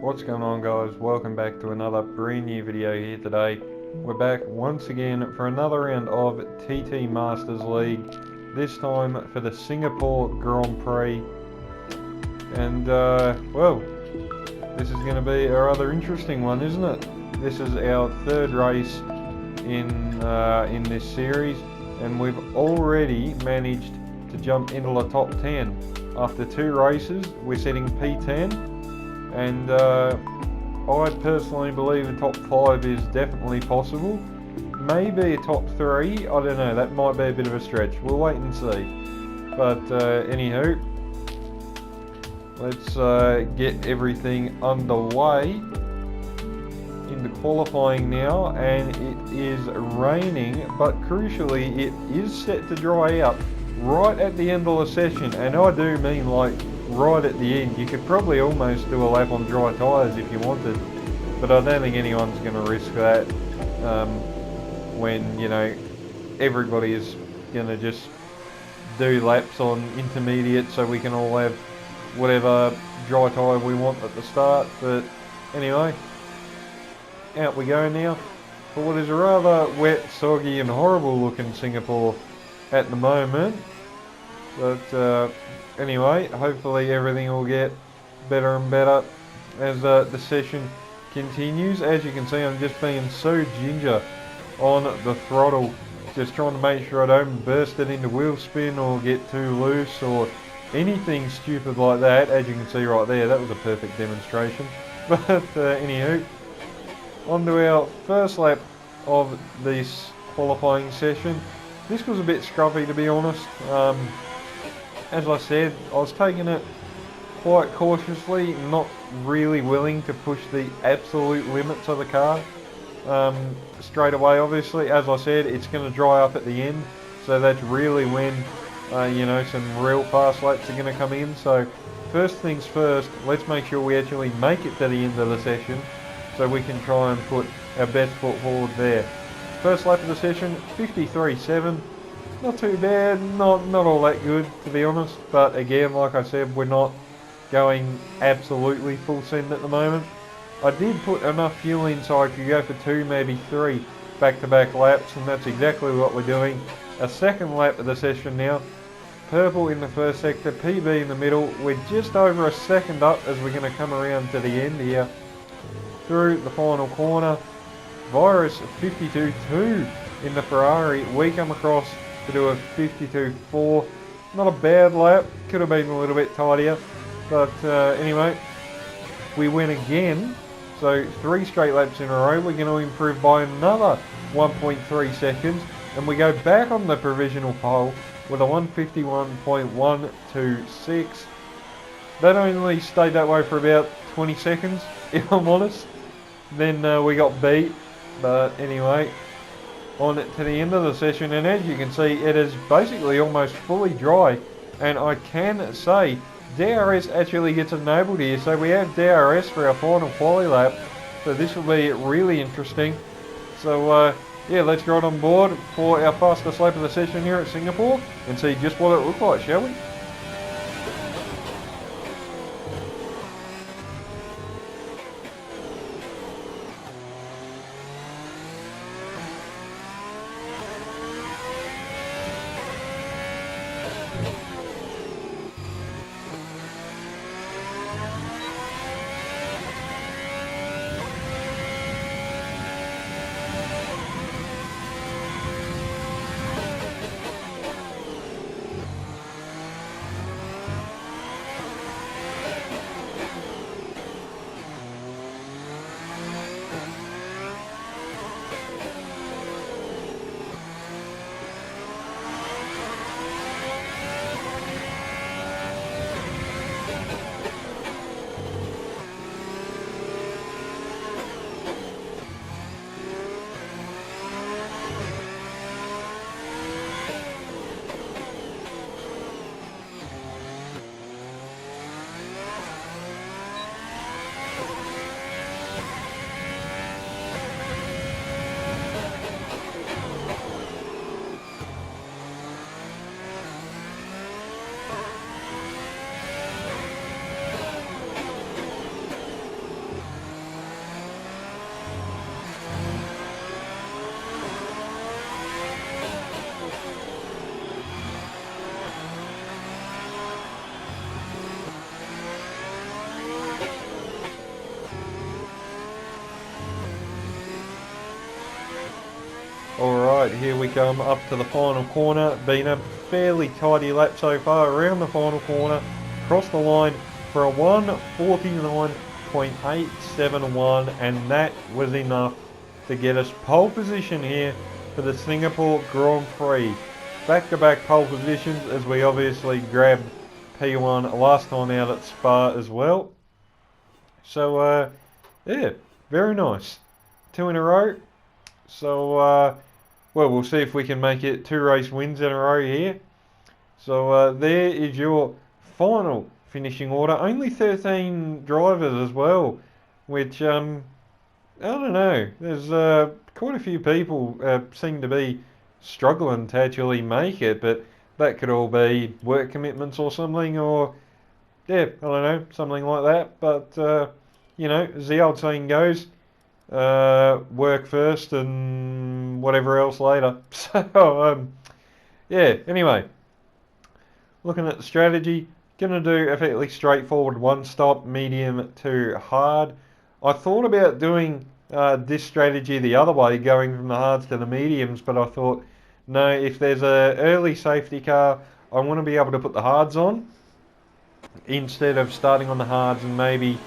What's going on, guys? Welcome back to another brand new video here today. We're back once again for another round of TT Masters League, this time for the Singapore Grand Prix. And well, this is going to be a rather interesting one, isn't it? This is our third race in this series, and we've already managed to jump into the top 10. After two races, we're setting P10. And I personally believe a top 5 is definitely possible. Maybe a top 3, I don't know, that might be a bit of a stretch. We'll wait and see. But anywho, let's get everything underway into qualifying now. And it is raining, but crucially it is set to dry out right at the end of the session. And I do mean like right at the end. You could probably almost do a lap on dry tyres if you wanted, but I don't think anyone's going to risk that when, you know, everybody is going to just do laps on intermediate so we can all have whatever dry tyre we want at the start. But anyway, out we go now for what is a rather wet, soggy and horrible looking Singapore at the moment. But anyway, hopefully everything will get better and better as the session continues. As you can see, I'm just being so ginger on the throttle, just trying to make sure I don't burst it into wheel spin or get too loose or anything stupid like that. As you can see right there, that was a perfect demonstration. But anywho, on to our first lap of this qualifying session. This was a bit scruffy, to be honest. As I said, I was taking it quite cautiously, not really willing to push the absolute limits of the car straight away. Obviously, as I said, it's going to dry up at the end, so that's really when you know, some real fast laps are going to come in. So first things first, let's make sure we actually make it to the end of the session so we can try and put our best foot forward there. First lap of the session, 53.7. Not too bad, not all that good, to be honest, but again, like I said, we're not going absolutely full send at the moment. I did put enough fuel in so I could go for 2, maybe 3 back-to-back laps, and that's exactly what we're doing. A second lap of the session now. Purple in the first sector, PB in the middle. We're just over a second up as we're going to come around to the end here. Through the final corner, Virus 52.2 in the Ferrari. We come across to do a 52.4. Not a bad lap, could have been a little bit tidier, but anyway, we win again. So 3 straight laps in a row. We're going to improve by another 1.3 seconds, and we go back on the provisional pole with a 151.126. That only stayed that way for about 20 seconds, if I'm honest. Then we got beat, but anyway, on to the end of the session, and as you can see, it is basically almost fully dry, and I can say DRS actually gets enabled here, so we have DRS for our final quali lap, so this will be really interesting. So yeah, let's get on board for our fastest lap of the session here at Singapore and see just what it looks like, shall we? Alright, here we come up to the final corner. Been a fairly tidy lap so far around the final corner. Across the line for a 1:49.871, and that was enough to get us pole position here for the Singapore Grand Prix. Back-to-back pole positions, as we obviously grabbed P1 last time out at Spa as well. So yeah, very nice. 2 in a row. So well, we'll see if we can make it 2 race wins in a row here. So there is your final finishing order. Only 13 drivers as well, which I don't know. There's quite a few people seem to be struggling to actually make it, but that could all be work commitments or something, or yeah, I don't know, something like that. But you know, as the old saying goes, work first and whatever else later. So yeah, anyway, looking at the strategy, gonna do a fairly straightforward 1-stop, medium to hard. I thought about doing this strategy the other way, going from the hards to the mediums, but I thought, no, if there's a early safety car, I want to be able to put the hards on instead of starting on the hards and maybe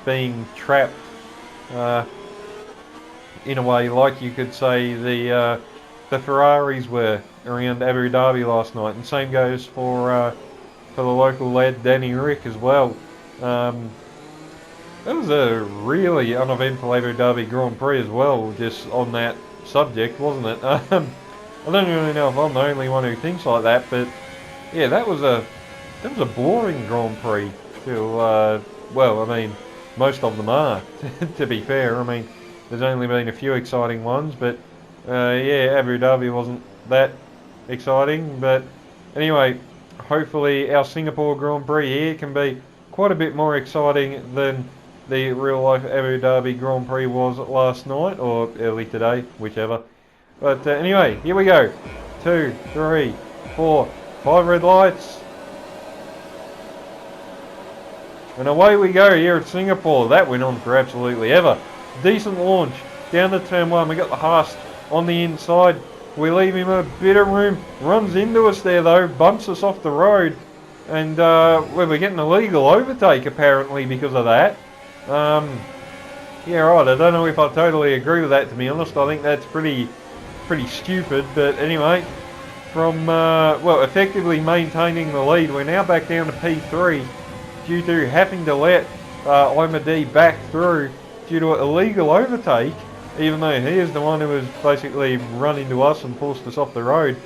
being trapped in a way, like you could say the Ferraris were around Abu Dhabi last night, and same goes for the local lad Danny Rick as well. That was a really uneventful Abu Dhabi Grand Prix as well, just on that subject, wasn't it? I don't really know if I'm the only one who thinks like that, but yeah, that was a boring Grand Prix. Well, I mean, most of them are, to be fair. I mean, there's only been a few exciting ones, but yeah, Abu Dhabi wasn't that exciting. But anyway, hopefully our Singapore Grand Prix here can be quite a bit more exciting than the real life Abu Dhabi Grand Prix was last night, or early today, whichever. But anyway, here we go. 2, 3, 4, 5 red lights. And away we go here at Singapore. That went on for absolutely ever. Decent launch. Down to turn 1. We got the Haas on the inside. We leave him a bit of room. Runs into us there though. Bumps us off the road. And we're getting a legal overtake apparently because of that. Yeah, right. I don't know if I totally agree with that, to be honest. I think that's pretty stupid. But anyway, from well, effectively maintaining the lead, we're now back down to P3 due to having to let Imad back through due to an illegal overtake, even though he is the one who was basically run into us and forced us off the road.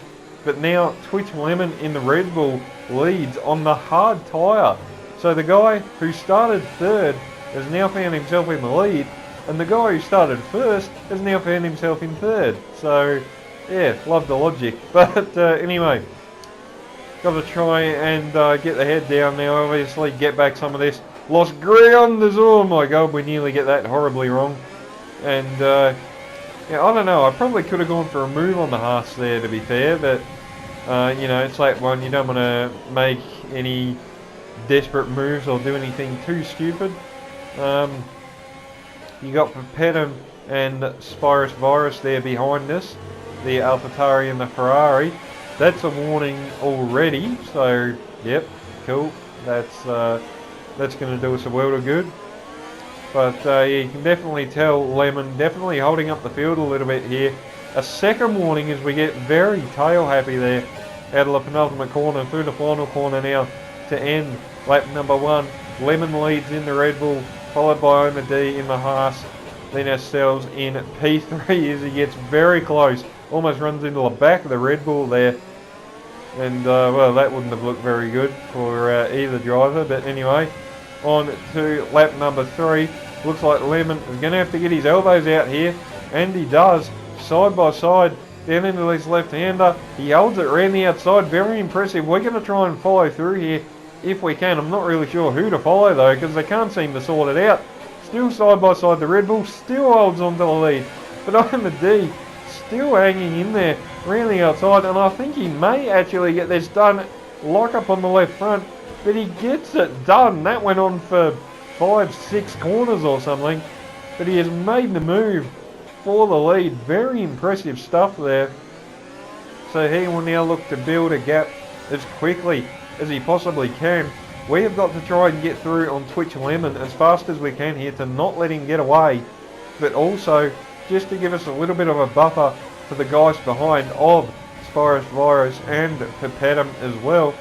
But now Twitch Lemon in the Red Bull leads on the hard tyre. So the guy who started third has now found himself in the lead, and the guy who started first has now found himself in third. So yeah, love the logic. But anyway, got to try and get the head down now, obviously get back some of this lost ground. Oh my god, we nearly get that horribly wrong. And yeah, I don't know, I probably could have gone for a move on the Haas there, to be fair, but you know, it's like one, you don't want to make any desperate moves or do anything too stupid. You got Petem and Spirus Virus there behind us, the AlphaTauri and the Ferrari. That's a warning already, so yep, cool. That's going to do us a world of good. But yeah, you can definitely tell Lemon definitely holding up the field a little bit here. A second warning as we get very tail happy there out of the penultimate corner through the final corner now to end lap number 1. Lemon leads in the Red Bull, followed by Imad in the Haas, then ourselves in P3 as he gets very close, almost runs into the back of the Red Bull there. And well, that wouldn't have looked very good for either driver. But anyway, on to lap number 3. Looks like Lemon is going to have to get his elbows out here, and he does. Side by side, down into his left-hander. He holds it around the outside. Very impressive. We're going to try and follow through here if we can. I'm not really sure who to follow though, because they can't seem to sort it out. Still side by side, the Red Bull still holds on to the lead, but Imad still hanging in there around the outside, and I think he may actually get this done. Lock up on the left front, but he gets it done. That went on for 5-6 corners or something, but he has made the move for the lead. Very impressive stuff there so he will now look to build a gap as quickly as he possibly can. We have got to try and get through on Twitch Lemon as fast as we can here to not let him get away, but also just to give us a little bit of a buffer for the guys behind of Spirus Virus and Pepetum as well.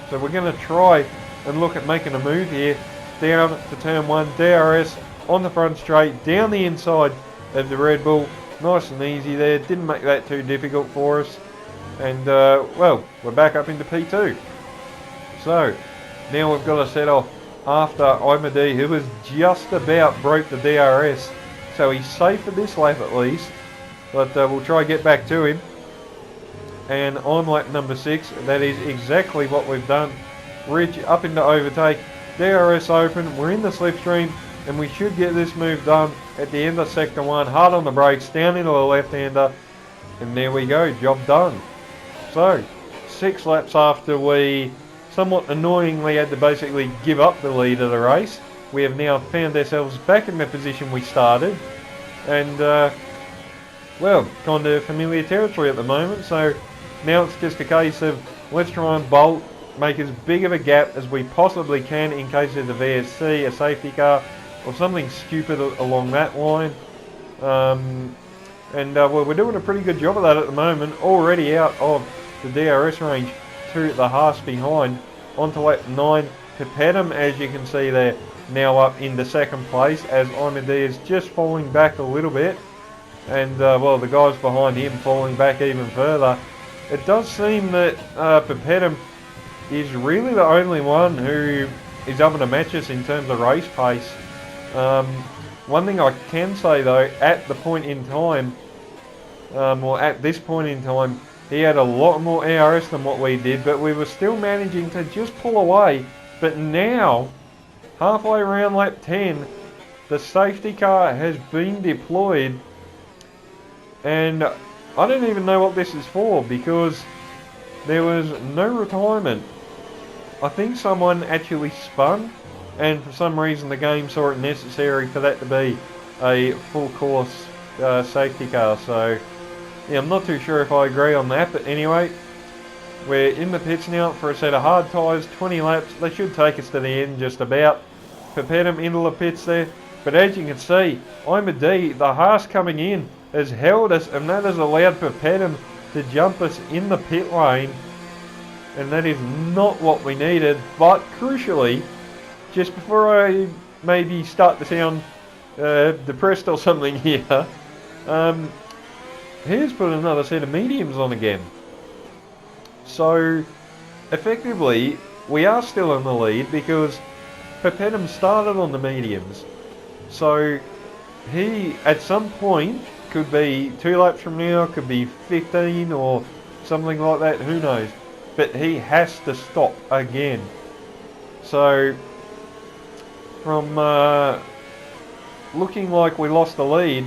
So we're going to try and look at making a move here down to turn 1, DRS on the front straight, down the inside of the Red Bull. Nice and easy there, didn't make that too difficult for us. And well, we're back up into P2. So now we've got to set off after Imad, who has just about broke the DRS. So he's safe for this lap at least, but we'll try and get back to him. And on lap number 6, that is exactly what we've done. Ridge up into overtake, DRS open, we're in the slipstream, and we should get this move done at the end of sector 1, hard on the brakes, down into the left-hander, and there we go, job done. So, 6 laps after we somewhat annoyingly had to basically give up the lead of the race, we have now found ourselves back in the position we started, and well, kind of familiar territory at the moment. So now it's just a case of let's try and bolt, make as big of a gap as we possibly can in case of the VSC, a safety car, or something stupid along that line. Well, we're doing a pretty good job of that at the moment, already out of the DRS range to the Haas behind. Onto lap 9, Pepetum, as you can see there, now up into second place as Imad is just falling back a little bit, and well, the guys behind him falling back even further. It does seem that Pepetum is really the only one who is able to match us in terms of race pace. One thing I can say though, at the point in time, or at this point in time, he had a lot more ARS than what we did, but we were still managing to just pull away. But now, halfway around lap 10, the safety car has been deployed, and I don't even know what this is for because there was no retirement. I think someone actually spun, and for some reason the game saw it necessary for that to be a full course safety car. So yeah, I'm not too sure if I agree on that, but anyway, we're in the pits now for a set of hard tyres, 20 laps. They should take us to the end just about. Pepetum into the pits there, but as you can see, Imad, the Haas coming in, has held us, and that has allowed Pepetum to jump us in the pit lane, and that is not what we needed. But crucially, just before I maybe start to sound depressed or something here, here's put another set of mediums on again. So effectively we are still in the lead because Pepetum started on the mediums. So he at some point could be 2 laps from now, could be 15 or something like that, who knows, but he has to stop again. So from looking like we lost the lead,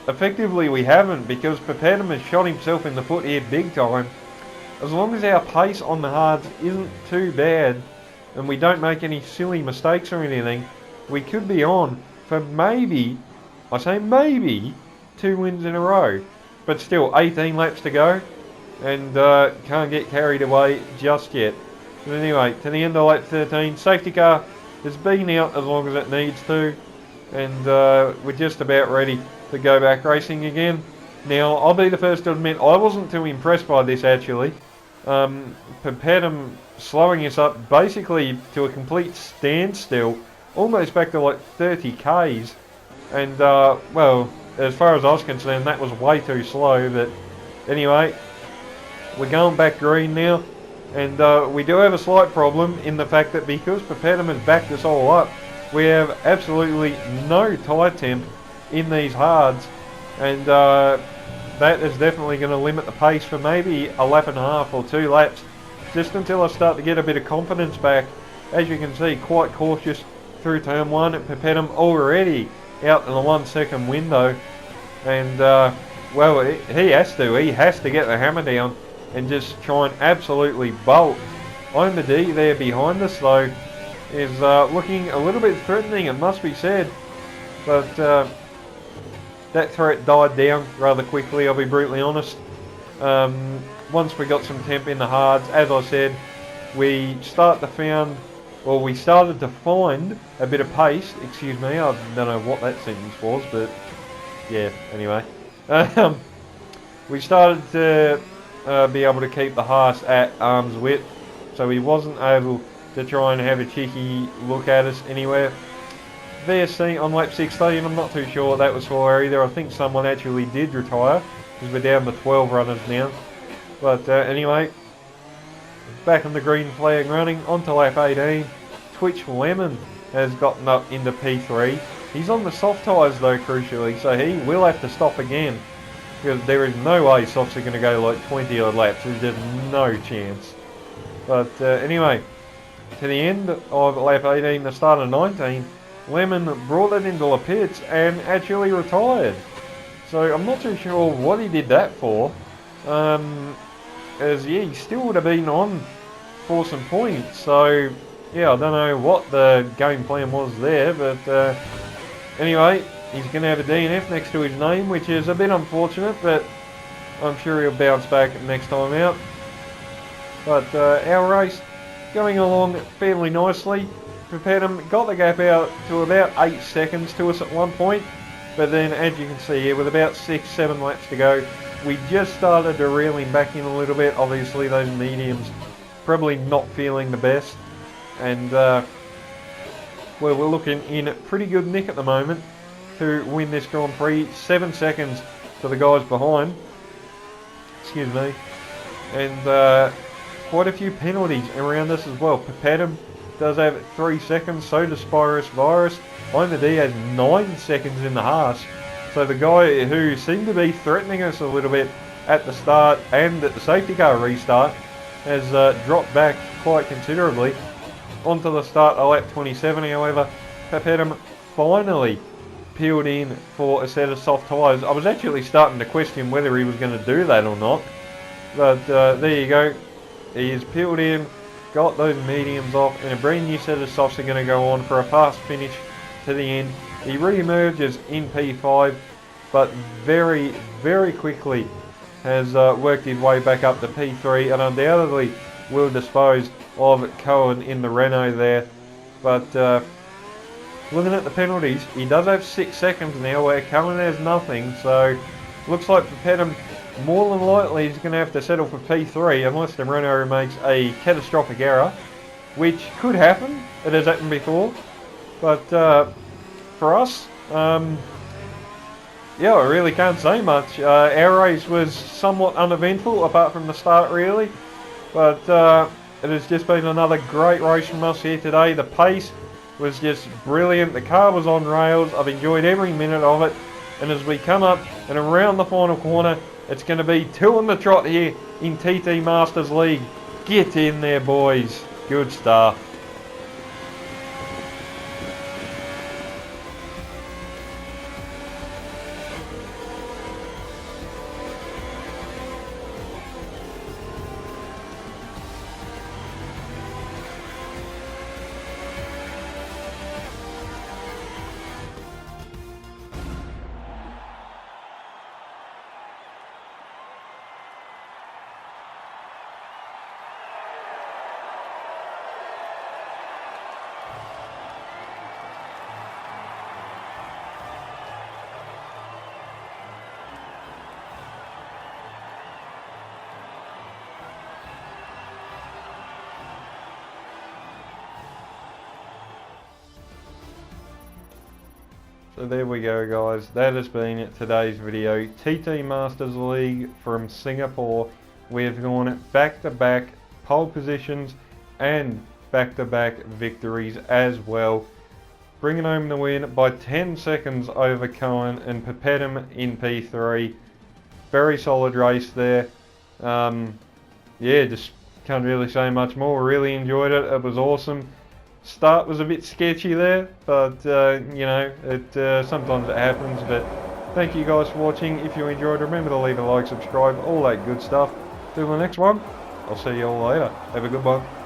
effectively we haven't, because Pepetum has shot himself in the foot here big time. As long as our pace on the hards isn't too bad and we don't make any silly mistakes or anything, we could be on for maybe, I say maybe, 2 wins in a row. But still, 18 laps to go, and can't get carried away just yet. But anyway, to the end of lap 13, safety car has been out as long as it needs to, and we're just about ready to go back racing again. Now, I'll be the first to admit I wasn't too impressed by this actually. Pepetum slowing us up basically to a complete standstill, almost back to like 30 Ks, and well, as far as I was concerned, that was way too slow. But anyway, we're going back green now, and we do have a slight problem in the fact that because Pepetum has backed us all up, we have absolutely no tyre temp in these hards, and that is definitely going to limit the pace for maybe a lap and a half or 2 laps, just until I start to get a bit of confidence back. As you can see, quite cautious through turn 1. Pepetum already out in the 1 second window, and well, he has to get the hammer down and just try and absolutely bolt. Imad there behind us though is looking a little bit threatening, it must be said, but that threat died down rather quickly, I'll be brutally honest. once we got some temp in the hards, as I said, we started to find a bit of pace. Excuse me, I don't know what that sentence was, but yeah, anyway. We started to be able to keep the Haas at arm's width, so he wasn't able to try and have a cheeky look at us anywhere. VSC on lap 16, I'm not too sure what that was for either. I think someone actually did retire, because we're down to 12 runners now. But anyway, back on the green flag running, onto lap 18. Twitch Lemon has gotten up into P3. He's on the soft tyres though, crucially, so he will have to stop again. Because there is no way softs are going to go like 20 odd laps, there's just no chance. But anyway, to the end of lap 18, the start of 19, Lemon brought it into the pits and actually retired. So I'm not too sure what he did that for. As yeah, he still would have been on for some points. So yeah, I don't know what the game plan was there, but anyway, he's going to have a DNF next to his name, which is a bit unfortunate, but I'm sure he'll bounce back next time out. But our race going along fairly nicely. Pepetum got the gap out to about 8 seconds to us at one point, but then as you can see here, with about 6-7 laps to go, we just started to reel him back in a little bit. Obviously those mediums probably not feeling the best, and well, we're looking in pretty good nick at the moment to win this Grand Prix. 7 seconds to the guys behind, excuse me, and quite a few penalties around this as well. Pepetum does have 3 seconds, so does Spirus Virus. D has 9 seconds in the Haas. So the guy who seemed to be threatening us a little bit at the start and at the safety car restart has dropped back quite considerably. Onto the start of lap 27, however, Pepetum finally peeled in for a set of soft tyres. I was actually starting to question whether he was going to do that or not, but there you go. He's peeled in, got those mediums off, and a brand new set of softs are going to go on for a fast finish to the end. He re-emerges in P5, but very, very quickly has worked his way back up to P3, and undoubtedly will dispose of Cohen in the Renault there. But looking at the penalties, he does have 6 seconds now where Cohen has nothing, so looks like Pepetum more than likely is going to have to settle for P3 unless the Renault makes a catastrophic error, which could happen. It has happened before. But for us, yeah, I really can't say much. Our race was somewhat uneventful apart from the start really, but it has just been another great race from us here today. The pace was just brilliant. The car was on rails. I've enjoyed every minute of it, and as we come up and around the final corner, it's going to be 2 on the trot here in TT Masters League. Get in there, boys. Good stuff. So there we go, guys. That has been today's video. TT Masters League from Singapore. We've gone back-to-back pole positions and back-to-back victories as well. Bringing home the win by 10 seconds over Cohen and Pepetum in P3. Very solid race there. Yeah, just can't really say much more. Really enjoyed it. It was awesome. Start was a bit sketchy there, but you know, sometimes it happens. But thank you guys for watching. If you enjoyed, remember to leave a like, subscribe, all that good stuff. Till the next one, I'll see you all later. Have a good one.